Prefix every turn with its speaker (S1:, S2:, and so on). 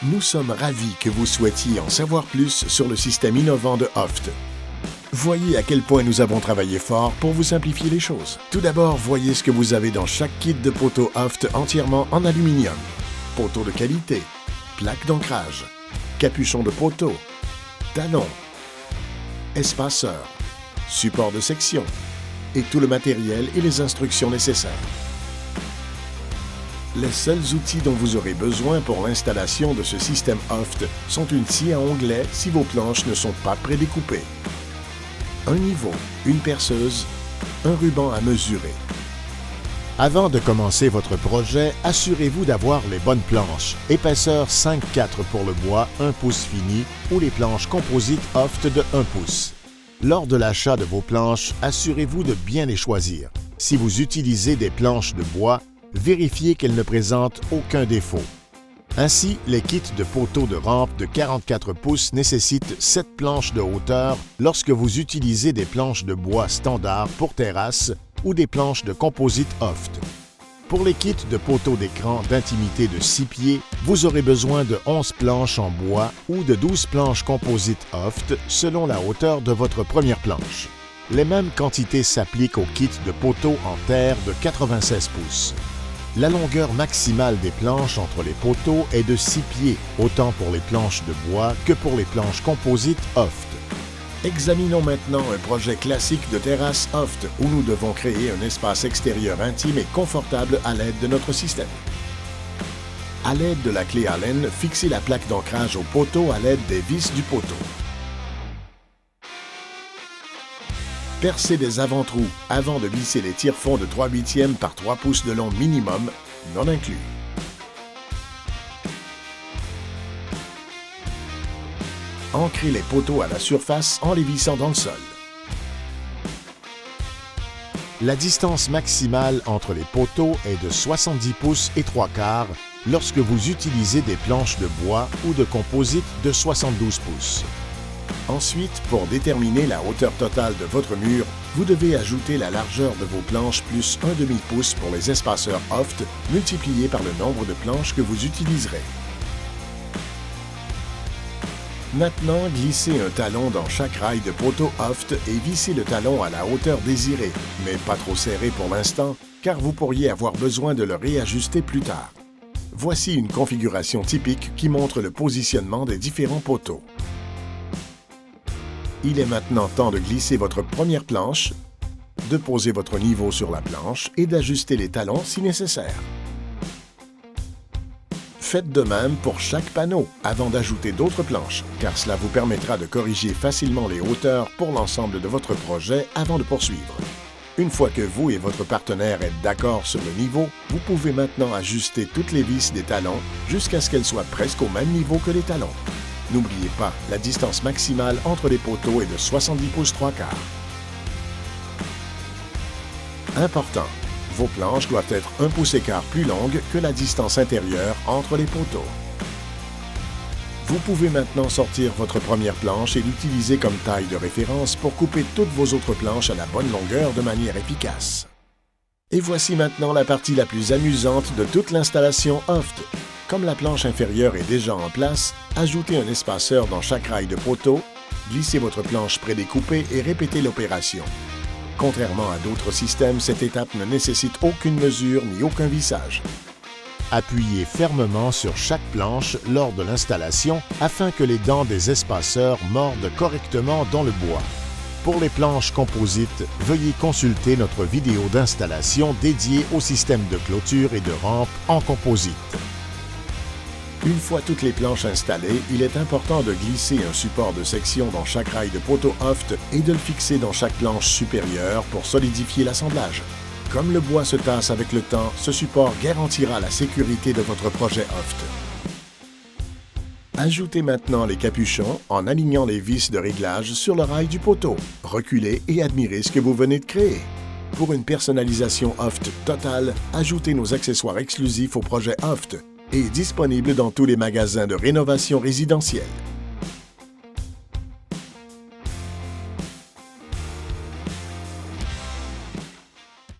S1: Nous sommes ravis que vous souhaitiez en savoir plus sur le système innovant de Hoft. Voyez à quel point nous avons travaillé fort pour vous simplifier les choses. Tout d'abord, voyez ce que vous avez dans chaque kit de poteaux Hoft entièrement en aluminium. Poteaux de qualité, plaques d'ancrage, capuchon de poteau, talons, espaceurs, support de section et tout le matériel et les instructions nécessaires. Les seuls outils dont vous aurez besoin pour l'installation de ce système Hoft sont une scie à onglet si vos planches ne sont pas prédécoupées, un niveau, une perceuse, un ruban à mesurer.
S2: Avant de commencer votre projet, assurez-vous d'avoir les bonnes planches. Épaisseur 5,4 pour le bois, 1 pouce fini ou les planches composites Hoft de 1 pouce. Lors de l'achat de vos planches, assurez-vous de bien les choisir. Si vous utilisez des planches de bois, vérifiez qu'elles ne présentent aucun défaut. Ainsi, les kits de poteaux de rampe de 44 pouces nécessitent 7 planches de hauteur lorsque vous utilisez des planches de bois standard pour terrasse ou des planches de composite Hoft. Pour les kits de poteaux d'écran d'intimité de 6 pieds, vous aurez besoin de 11 planches en bois ou de 12 planches composite Hoft selon la hauteur de votre première planche. Les mêmes quantités s'appliquent aux kits de poteaux en terre de 96 pouces. La longueur maximale des planches entre les poteaux est de 6 pieds, autant pour les planches de bois que pour les planches composites Hoft.
S1: Examinons maintenant un projet classique de terrasse Hoft où nous devons créer un espace extérieur intime et confortable à l'aide de notre système. À l'aide de la clé Allen, fixez la plaque d'ancrage au poteau à l'aide des vis du poteau. Percez des avant-trous avant de visser les tire-fonds de 3/8 par 3 pouces de long minimum, non inclus. Ancrez les poteaux à la surface en les vissant dans le sol.
S2: La distance maximale entre les poteaux est de 70 pouces et 3/4 lorsque vous utilisez des planches de bois ou de composite de 72 pouces.
S1: Ensuite, pour déterminer la hauteur totale de votre mur, vous devez ajouter la largeur de vos planches plus 1/2 pouce pour les espaceurs Hoft multiplié par le nombre de planches que vous utiliserez. Maintenant, glissez un talon dans chaque rail de poteau Hoft et vissez le talon à la hauteur désirée, mais pas trop serré pour l'instant, car vous pourriez avoir besoin de le réajuster plus tard. Voici une configuration typique qui montre le positionnement des différents poteaux. Il est maintenant temps de glisser votre première planche, de poser votre niveau sur la planche et d'ajuster les talons si nécessaire. Faites de même pour chaque panneau avant d'ajouter d'autres planches, car cela vous permettra de corriger facilement les hauteurs pour l'ensemble de votre projet avant de poursuivre. Une fois que vous et votre partenaire êtes d'accord sur le niveau, vous pouvez maintenant ajuster toutes les vis des talons jusqu'à ce qu'elles soient presque au même niveau que les talons. N'oubliez pas, la distance maximale entre les poteaux est de 70 pouces 3/4. Important, vos planches doivent être 1 pouce et quart plus longues que la distance intérieure entre les poteaux. Vous pouvez maintenant sortir votre première planche et l'utiliser comme taille de référence pour couper toutes vos autres planches à la bonne longueur de manière efficace. Et voici maintenant la partie la plus amusante de toute l'installation Hoft. Comme la planche inférieure est déjà en place, ajoutez un espaceur dans chaque rail de poteau, glissez votre planche prédécoupée et répétez l'opération. Contrairement à d'autres systèmes, cette étape ne nécessite aucune mesure ni aucun vissage.
S2: Appuyez fermement sur chaque planche lors de l'installation afin que les dents des espaceurs mordent correctement dans le bois. Pour les planches composites, veuillez consulter notre vidéo d'installation dédiée au système de clôture et de rampe en composite.
S1: Une fois toutes les planches installées, il est important de glisser un support de section dans chaque rail de poteau Hoft et de le fixer dans chaque planche supérieure pour solidifier l'assemblage. Comme le bois se tasse avec le temps, ce support garantira la sécurité de votre projet Hoft. Ajoutez maintenant les capuchons en alignant les vis de réglage sur le rail du poteau. Reculez et admirez ce que vous venez de créer. Pour une personnalisation Hoft totale, ajoutez nos accessoires exclusifs au projet Hoft et disponible dans tous les magasins de rénovation résidentielle.